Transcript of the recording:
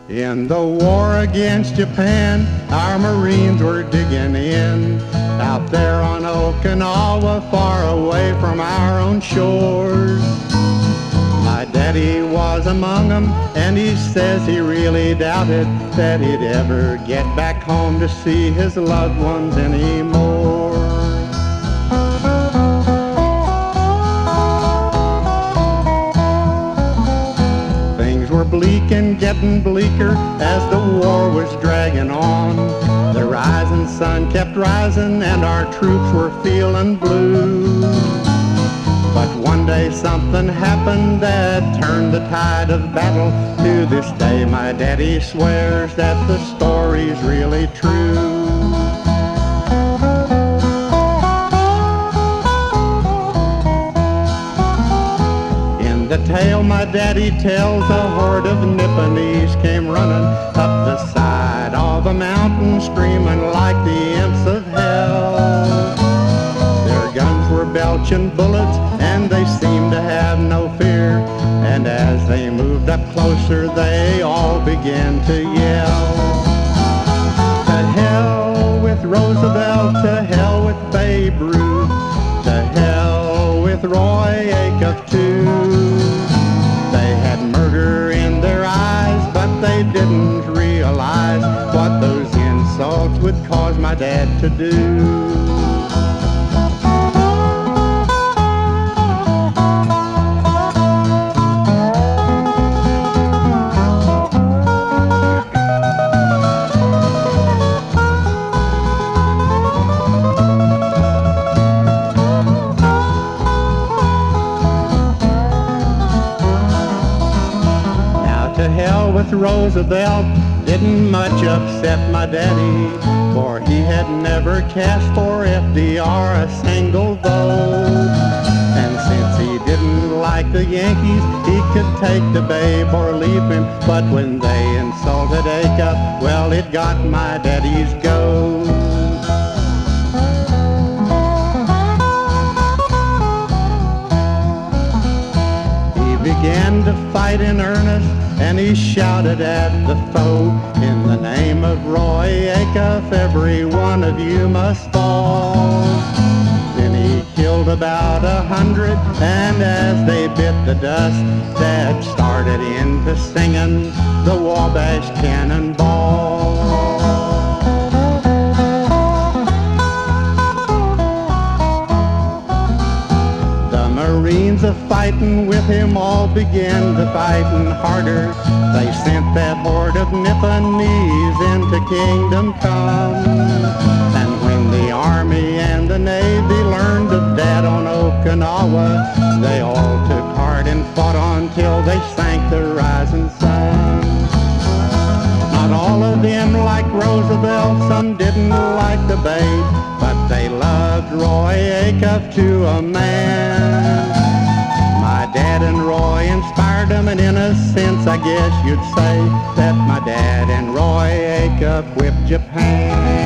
In the war against Japan, our Marines were digging in out there on Okinawa, far away from our own shores. My daddy was among them, and he says he really doubted that he'd ever get back home to see his loved ones anymore. Things were bleak and getting bleaker as the war was dragging on. The rising sun kept rising and our troops were feeling blue. But one day something happened that turned the tide of battle. To this day my daddy swears that the story's really true. In the tale my daddy tells, a horde of Nipponese came running up the side of a mountain, screaming like the imps of hell. Their guns were belching bullets and they seemed to have no fear, and as they moved up closer they all began to yell. To hell with Roosevelt, to hell with Babe Ruth, to hell with Roy Acuff too. They had murder in their eyes, but they didn't realize what those insults would cause my dad to do. To hell with Roosevelt didn't much upset my daddy, for he had never cast for FDR a single vote. And since he didn't like the Yankees, he could take the Babe or leave him. But when they insulted Acuff, well, it got my daddy's goat. Began to fight in earnest, and he shouted at the foe, in the name of Roy Acuff, every one of you must fall. Then he killed about 100, and as they bit the dust, Dad started into singing the Wabash Cannonball. Marines a-fightin' with him all began to fightin' harder. They sent that horde of Nipponese into Kingdom Come. And when the Army and the Navy learned of Dad on Okinawa, they all took heart and fought until they sank the rising sun. Not all of them liked Roosevelt, some didn't like the Babe, but they loved Roy Acuff to a man. My dad and Roy inspired them, and in a sense I guess you'd say that my dad and Roy Acuff whipped Japan.